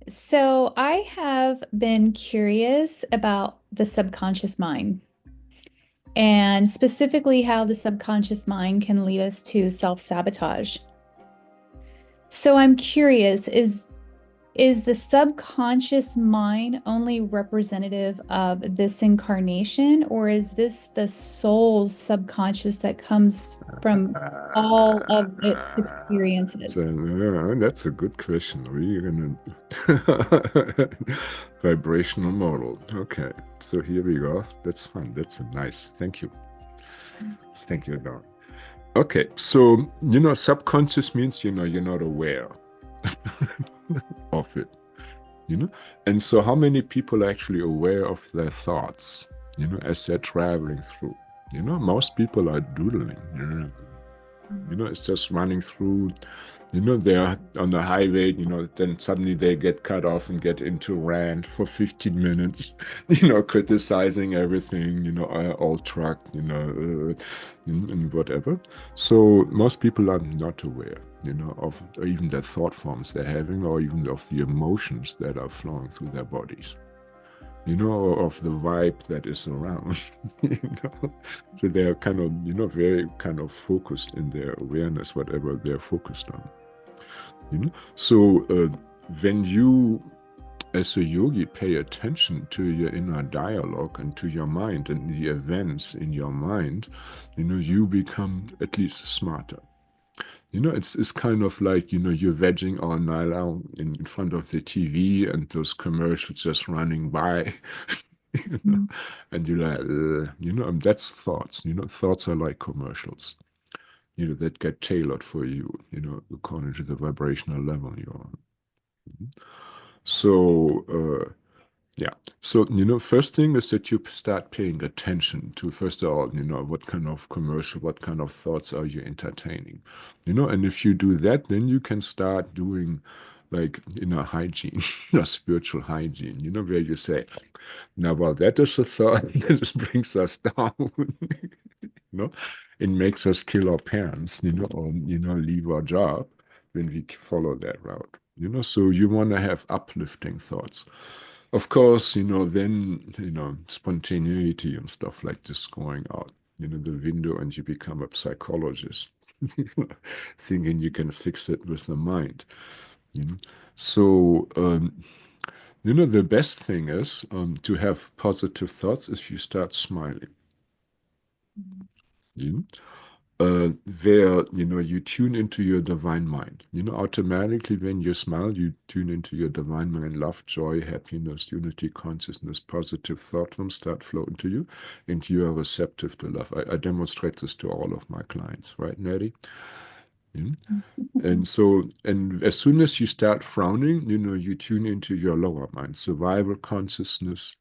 So I have been curious about the subconscious mind and specifically how the subconscious mind can lead us to self-sabotage. So I'm curious, is the subconscious mind only representative of this incarnation, or is this the soul's subconscious that comes from all of its experiences? That's a good question. We're gonna vibrational model. Okay, so here we go. That's fun. That's a nice. Thank you. Thank you, Don. Okay, so subconscious means you're not aware of it. And so how many people are actually aware of their thoughts? As they're traveling through. Most people are doodling. It's just running through. They're on the highway, then suddenly they get cut off and get into rant for 15 minutes, criticizing everything, all truck, and whatever. So most people are not aware, of even the thought forms they're having or even of the emotions that are flowing through their bodies. Of the vibe that is around. you know. So they're kind of, very kind of focused in their awareness, whatever they're focused on. So when you, as a yogi, pay attention to your inner dialogue and to your mind and the events in your mind, you become at least smarter. It's kind of like, you're vegging all night long in front of the TV and those commercials just running by. you know, Mhm. and you're like, and that's thoughts. Thoughts are like commercials, that get tailored for you, according to the vibrational level you're on. So, yeah. So, first thing is that you start paying attention to, first of all, what kind of commercial, what kind of thoughts are you entertaining? And if you do that, then you can start doing like inner hygiene, spiritual hygiene, where you say, now, well, that is a thought that brings us down, know, it makes us kill our parents, or, leave our job when we follow that route. So you want to have uplifting thoughts. Of course, then, spontaneity and stuff like this going out, the window, and you become a psychologist, thinking you can fix it with the mind. You know? So, the best thing is to have positive thoughts if you start smiling. You know? Where you tune into your divine mind. Automatically when you smile, you tune into your divine mind. Love, joy, happiness, unity, consciousness, positive thought forms start flowing to you, and you are receptive to love. I demonstrate this to all of my clients, right, Natty? Mhm. And so, and as soon as you start frowning, you tune into your lower mind, survival consciousness,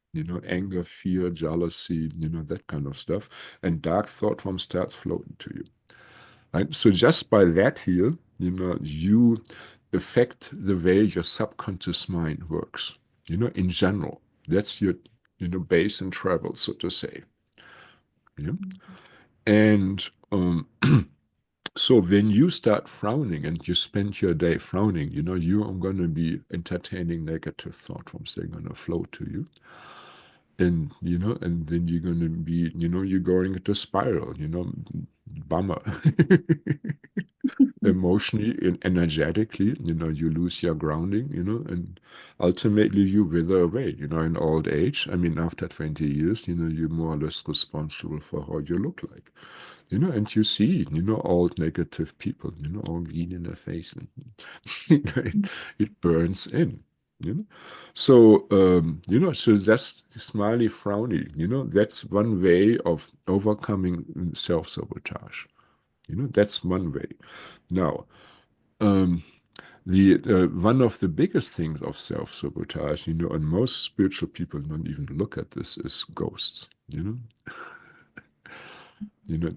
anger, fear, jealousy, that kind of stuff. And dark thought form starts flowing to you. Right? So just by that here, you affect the way your subconscious mind works, in general. That's your, base and travel, so to say. Yeah? And so when you start frowning and you spend your day frowning, you are going to be entertaining negative thought forms. They're going to flow to you. And, and then you're going to be, you're going into spiral, bummer. Emotionally and energetically, you lose your grounding, and ultimately you wither away, in old age. I mean, after 20 years, you're more or less responsible for how you look like, and you see, old negative people, all green in the face, and it burns in. You know, so so that's smiley frowny. That's one way of overcoming self-sabotage. That's one way. Now, um, the one of the biggest things of self-sabotage, and most spiritual people don't even look at this, is ghosts.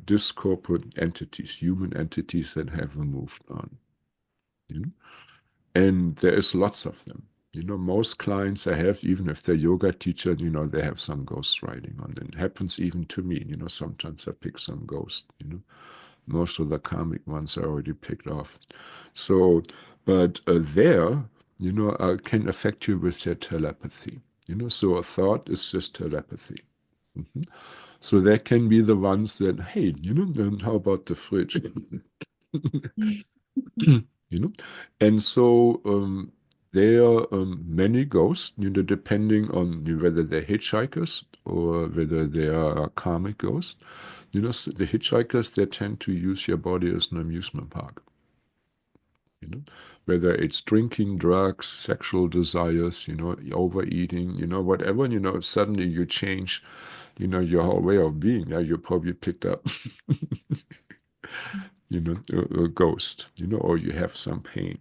Discorporate entities, human entities that have moved on. You know, and there is lots of them. Most clients I have, even if they're yoga teacher, they have some ghost writing on them. It happens even to me. Sometimes I pick some ghost. Most of the karmic ones are already picked off. So, but there, can affect you with their telepathy. So a thought is just telepathy. Mhm. So they can be the ones that, hey, then how about the fridge? you know, and so there are many ghosts, depending on whether they're hitchhikers or whether they are karmic ghosts. The hitchhikers, they tend to use your body as an amusement park. Whether it's drinking, drugs, sexual desires, overeating, whatever, suddenly you change, your whole way of being. Now you probably picked up, a ghost, or you have some pain,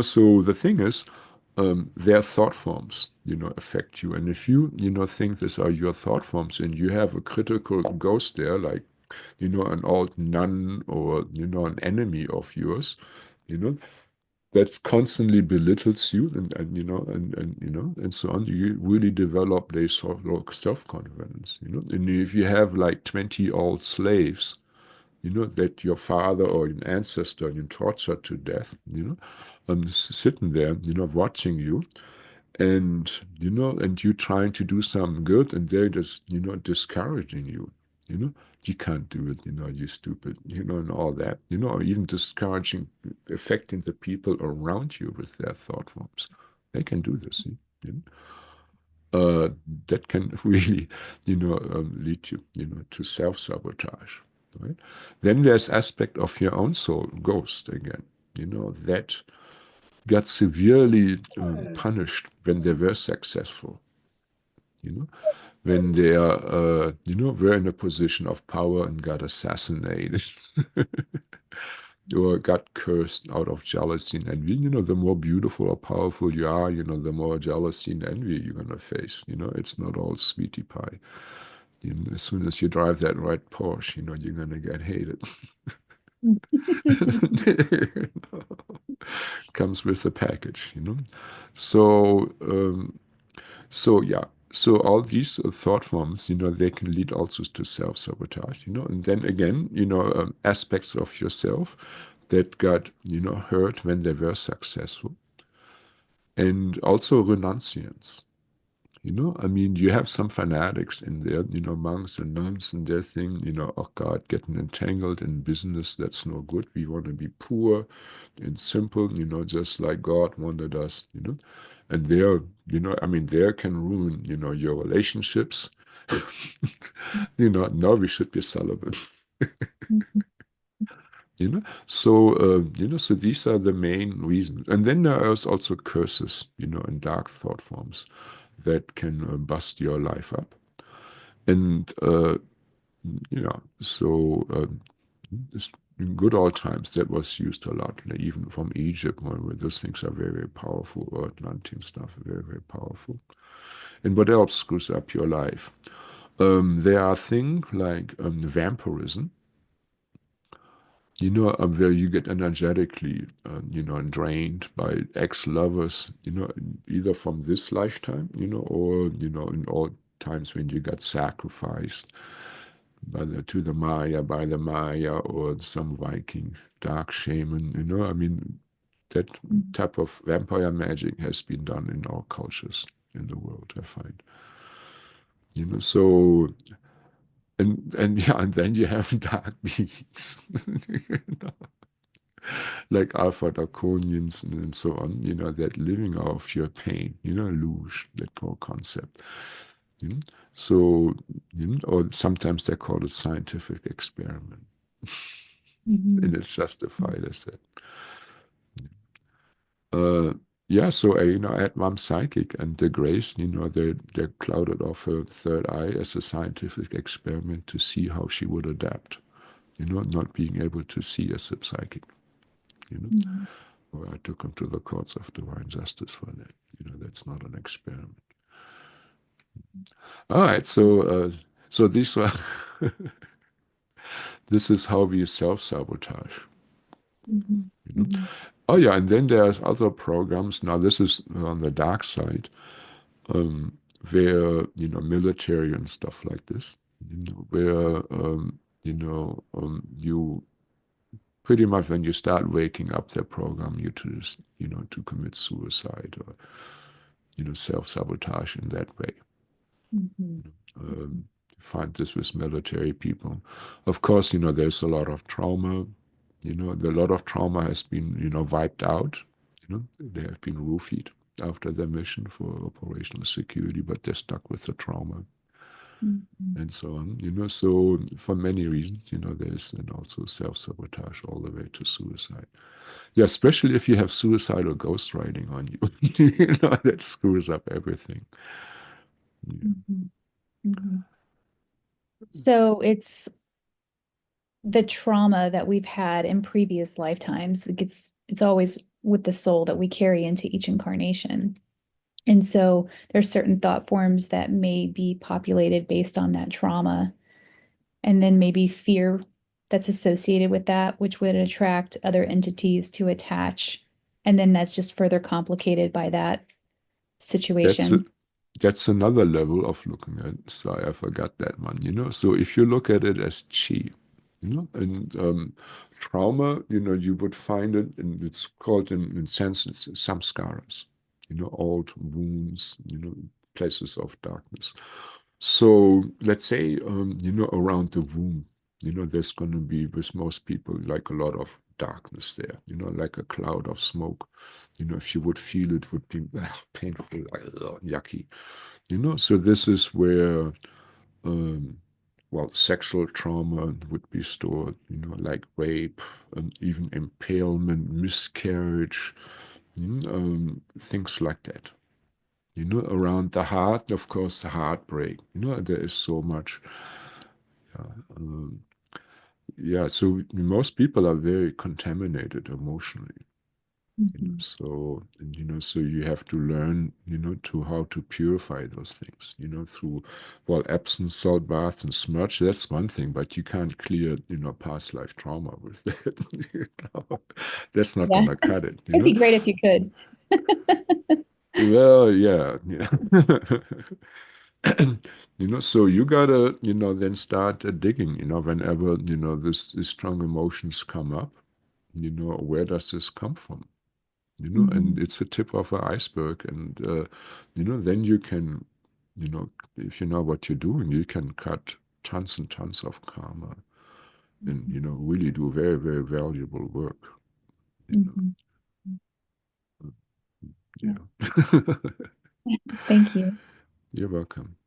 so the thing is, their thought forms, affect you. And if you, think these are your thought forms and you have a critical ghost there, like, an old nun or, an enemy of yours, you know, that's constantly belittles you and so on, you really develop this sort of self-confidence. And if you have like 20 old slaves, that your father or an ancestor you tortured to death, sitting there, watching you, and and you trying to do something good, and they're just discouraging you, you know you can't do it, you stupid, and all that, or even discouraging, affecting the people around you with their thought forms. They can do this. You know? That can really, lead you, to self-sabotage, right? Then there's aspect of your own soul, ghost again, that got severely punished when they were successful, when they are, were in a position of power and got assassinated or got cursed out of jealousy and envy. The more beautiful or powerful you are, the more jealousy and envy you're going to face. It's not all sweetie pie. As soon as you drive that right Porsche, you're going to get hated. Comes with the package. So, so yeah, so all these thought forms, they can lead also to self-sabotage, and then again, aspects of yourself that got, hurt when they were successful, and also renunciance. I mean, you have some fanatics in there, monks and nuns and their thing, oh God, getting entangled in business, that's no good. We want to be poor and simple, just like God wanted us, And there, I mean, there can ruin, your relationships. Now we should be celibate. So these are the main reasons. And then there is also curses, and dark thought forms that can bust your life up. And, so in good old times, that was used a lot, even from Egypt, where those things are very, very powerful, or Atlantean stuff, very, very powerful. And what else screws up your life? There are things like vampirism, where you get energetically, drained by ex-lovers, either from this lifetime, or, in all times when you got sacrificed to the Maya, by the Maya, or some Viking dark shaman, I mean, that type of vampire magic has been done in all cultures in the world, I find. So and yeah, and then you have dark beings, like Alpha Draconians and so on, that living off your pain, luge, that whole concept. You know? So, or sometimes they call it scientific experiment. And it's justified as that. Uh, yeah, so I had one psychic, and the Grace, they clouded off her third eye as a scientific experiment to see how she would adapt, not being able to see as a psychic, Or I took him to the courts of divine justice for that. That's not an experiment. All right, so these were this is how we self-sabotage. You know? Oh yeah, and then there's other programs. Now this is on the dark side, where military and stuff like this, where you pretty much when you start waking up, they program you to, to commit suicide or, self-sabotage in that way. Mhm. Um, find this with military people. Of course, there's a lot of trauma. A lot of trauma has been, wiped out. They have been roofied after their mission for operational security, but they're stuck with the trauma Mhm. and so on. So for many reasons, there's and also self-sabotage all the way to suicide. Yeah, especially if you have suicidal ghostwriting on you, that screws up everything. Yeah. Mhm. Mhm. So it's the trauma that we've had in previous lifetimes. It's always with the soul that we carry into each incarnation. And so there's certain thought forms that may be populated based on that trauma, and then maybe fear that's associated with that, which would attract other entities to attach. And then that's just further complicated by that That's a, situation. that's another level of looking at. Sorry, I forgot that one. So if you look at it as chi, and trauma, you would find it, and it's called in sense it's samskaras, old wounds, places of darkness. So let's say, around the womb, there's going to be with most people like a lot of darkness there, like a cloud of smoke. If you would feel it, would be painful, yucky. So this is where, um, well, sexual trauma would be stored, like rape, even impalement, miscarriage, things like that. Around the heart, of course, the heartbreak. There is so much. Yeah, yeah, so most people are very contaminated emotionally. Mhm. So you have to learn, to how to purify those things, through, well, Epsom salt bath and smudge. That's one thing, but you can't clear, past life trauma with that. That's not Yeah, gonna cut it, it'd be great if you could. Well, yeah, yeah. So you gotta, then start digging, whenever, this strong emotions come up, where does this come from? And Mhm. it's the tip of an iceberg. And, then you can, if you know what you're doing, you can cut tons and tons of karma and, really do very, very valuable work, you know. Mhm. Yeah. Yeah. Thank you. You're welcome.